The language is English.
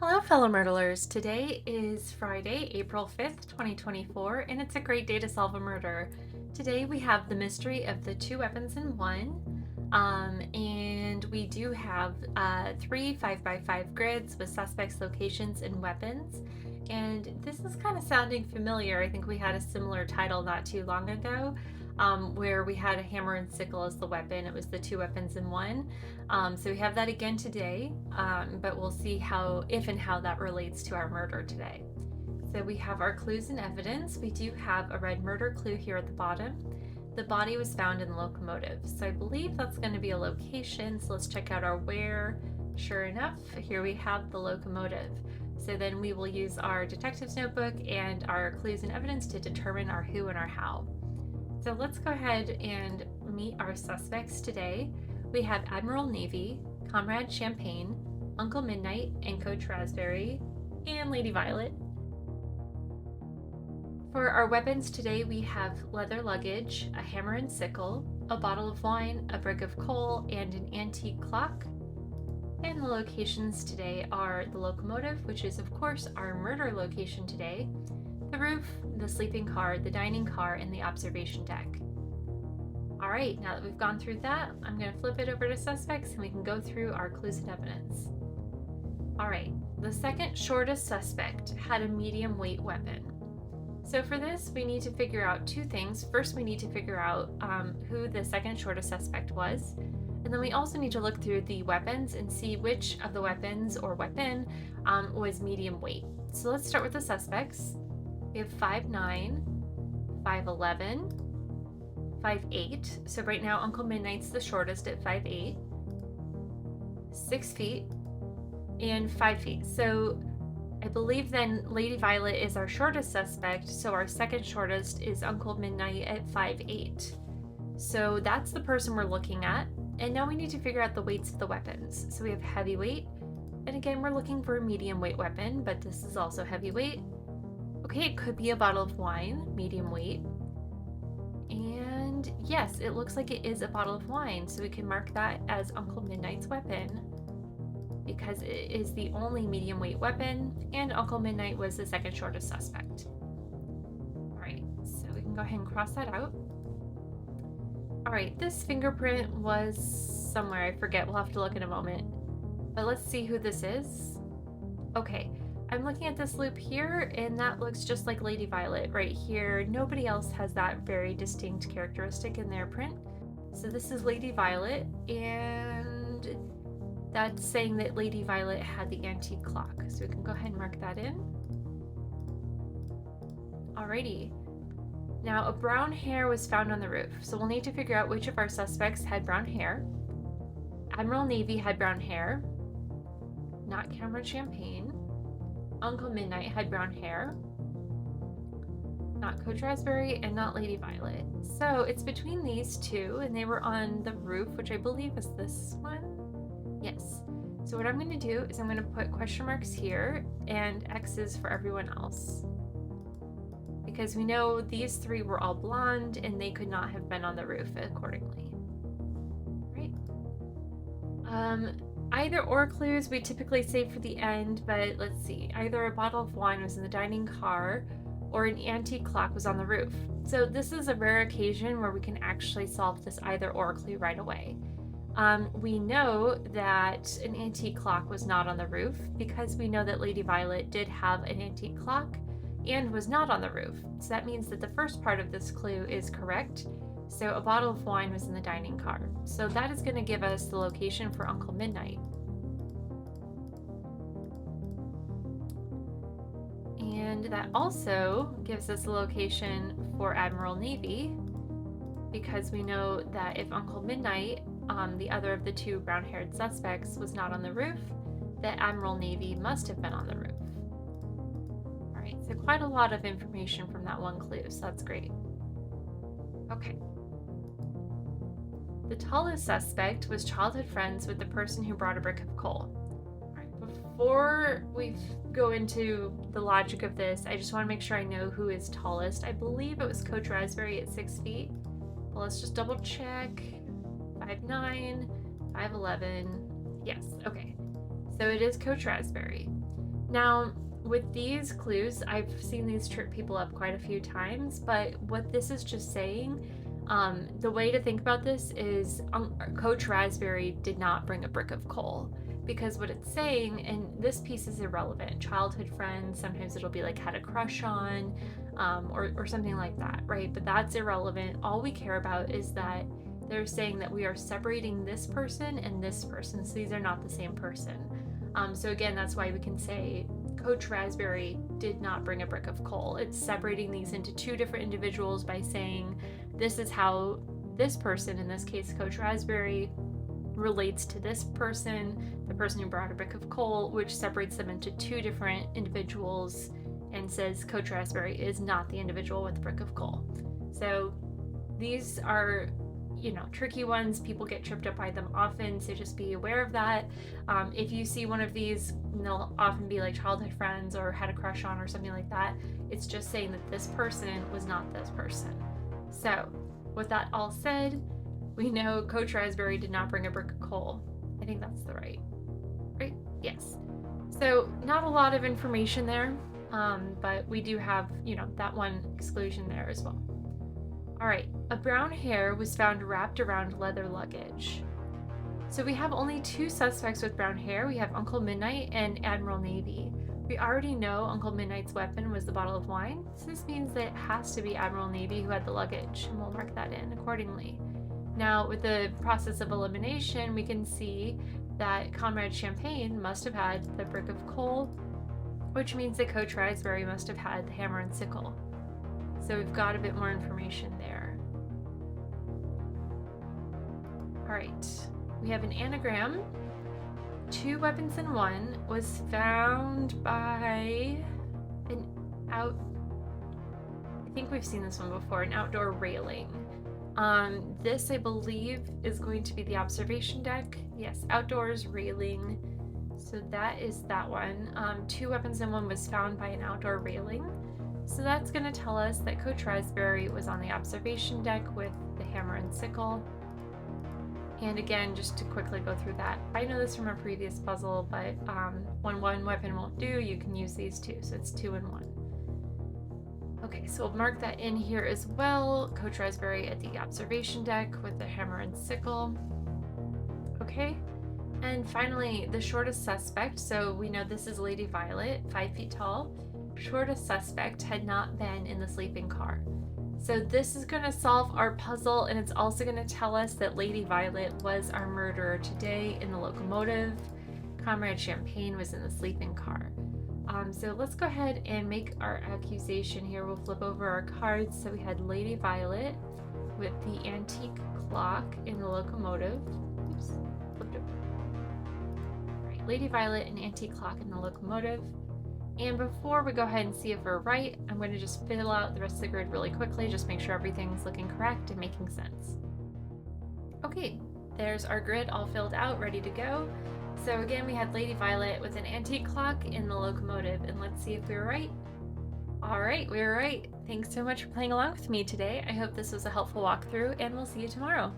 Hello, fellow Murdlers. Today is Friday, April 5th, 2024, and it's a great day to solve a murder. Today we have the mystery of the two weapons in one, and we do have three 5x5 grids with suspects, locations, and weapons. And this is kind of sounding familiar. I think we had a similar title not too long ago. Where we had a hammer and sickle as the weapon. It was the two weapons in one. So we have that again today, but we'll see if and how that relates to our murder today. So we have our clues and evidence. We do have a red murder clue here at the bottom. The body was found in the locomotive. So I believe that's going to be a location. So let's check out our where. Sure enough, here we have the locomotive. So then we will use our detective's notebook and our clues and evidence to determine our who and our how. So let's go ahead and meet our suspects today. We have Admiral Navy, Comrade Champagne, Uncle Midnight, and Coach Raspberry, and Lady Violet. For our weapons today, we have leather luggage, a hammer and sickle, a bottle of wine, a brick of coal, and an antique clock. And the locations today are the locomotive, which is of course our murder location today, the roof, the sleeping car, the dining car, and the observation deck. All right, now that we've gone through that, I'm going to flip it over to suspects and we can go through our clues and evidence. All right, the second shortest suspect had a medium weight weapon. So for this, we need to figure out two things. First, we need to figure out who the second shortest suspect was. And then we also need to look through the weapons and see which of the weapons or weapon was medium weight. So let's start with the suspects. We have 5'9", 5'11", 5'8". So right now Uncle Midnight's the shortest at 5'8", 6 feet, and 5 feet. So I believe then Lady Violet is our shortest suspect, so our second shortest is Uncle Midnight at 5'8". So that's the person we're looking at. And now we need to figure out the weights of the weapons. So we have heavyweight, and again we're looking for a medium weight weapon, but this is also heavyweight. Okay, it could be a bottle of wine, medium weight. And yes, it looks like it is a bottle of wine, so we can mark that as Uncle Midnight's weapon because it is the only medium weight weapon, and Uncle Midnight was the second shortest suspect. All right, so we can go ahead and cross that out. All right, this fingerprint was somewhere, I forget, we'll have to look in a moment. But let's see who this is. Okay. I'm looking at this loop here, and that looks just like Lady Violet right here. Nobody else has that very distinct characteristic in their print. So this is Lady Violet, and that's saying that Lady Violet had the antique clock. So we can go ahead and mark that in. Alrighty. Now a brown hair was found on the roof. So we'll need to figure out which of our suspects had brown hair. Admiral Navy had brown hair, not Comrade Champagne. Uncle Midnight had brown hair, not Coach Raspberry, and not Lady Violet. So it's between these two, and they were on the roof, which I believe is this one. Yes. So what I'm going to do is I'm going to put question marks here and X's for everyone else. Because we know these three were all blonde, and they could not have been on the roof accordingly. Right? Either or clues we typically save for the end, but let's see. Either a bottle of wine was in the dining car or an antique clock was on the roof. So this is a rare occasion where we can actually solve this either or clue right away. We know that an antique clock was not on the roof because we know that Lady Violet did have an antique clock and was not on the roof. So that means that the first part of this clue is correct. So a bottle of wine was in the dining car. So that is going to give us the location for Uncle Midnight. And that also gives us the location for Admiral Navy because we know that if Uncle Midnight, the other of the two brown-haired suspects, was not on the roof, that Admiral Navy must have been on the roof. All right, so quite a lot of information from that one clue, so that's great. Okay. The tallest suspect was childhood friends with the person who brought a brick of coal. All right, before we go into the logic of this, I just want to make sure I know who is tallest. I believe it was Coach Raspberry at 6 feet. Well, let's just double check. 5'9", 5'11". Yes, okay. So it is Coach Raspberry. Now, with these clues, I've seen these trip people up quite a few times, but what this is just saying, the way to think about this is Coach Raspberry did not bring a brick of coal. Because what it's saying, and this piece is irrelevant, childhood friends, sometimes it'll be like had a crush on, or something like that, right? But that's irrelevant. All we care about is that they're saying that we are separating this person and this person, so these are not the same person. So again, that's why we can say Coach Raspberry did not bring a brick of coal. It's separating these into two different individuals by saying this is how this person, in this case Coach Raspberry, relates to this person, the person who brought a brick of coal, which separates them into two different individuals and says Coach Raspberry is not the individual with the brick of coal. So these are, tricky ones. People get tripped up by them often, so just be aware of that. If you see one of these, they'll often be like childhood friends or had a crush on or something like that. It's just saying that this person was not this person. So with that all said, we know Coach Raspberry did not bring a brick of coal. I think that's the right? Yes. So not a lot of information there, but we do have, that one exclusion there as well. All right, a brown hair was found wrapped around leather luggage. So we have only two suspects with brown hair. We have Uncle Midnight and Admiral Navy. We already know Uncle Midnight's weapon was the bottle of wine, so this means that it has to be Admiral Navy who had the luggage, and we'll mark that in accordingly. Now, with the process of elimination, we can see that Comrade Champagne must have had the brick of coal, which means that Coach Raspberry must have had the hammer and sickle. So we've got a bit more information there. All right, we have an anagram. Two weapons in one was found by I think we've seen this one before, an outdoor railing. This, I believe, is going to be the observation deck. Yes, outdoors railing. So that is that one. Two weapons in one was found by an outdoor railing. So that's going to tell us that Coach Raspberry was on the observation deck with the hammer and sickle. And again, just to quickly go through that, I know this from a previous puzzle, but when one weapon won't do, you can use these two. So it's 2 in 1. Okay, so we'll mark that in here as well. Coach Raspberry at the observation deck with the hammer and sickle. Okay, and finally, the shortest suspect. So we know this is Lady Violet, 5 feet tall. Shortest suspect had not been in the sleeping car. So this is going to solve our puzzle, and it's also going to tell us that Lady Violet was our murderer today in the locomotive. Comrade Champagne was in the sleeping car. So let's go ahead and make our accusation here. We'll flip over our cards. So we had Lady Violet with the antique clock in the locomotive. Oops, flipped over. All right, Lady Violet and antique clock in the locomotive. And before we go ahead and see if we're right, I'm going to just fill out the rest of the grid really quickly, just make sure everything's looking correct and making sense. Okay, there's our grid all filled out, ready to go. So again, we had Lady Violet with an antique clock in the locomotive, and let's see if we were right. All right, we were right. Thanks so much for playing along with me today. I hope this was a helpful walkthrough, and we'll see you tomorrow.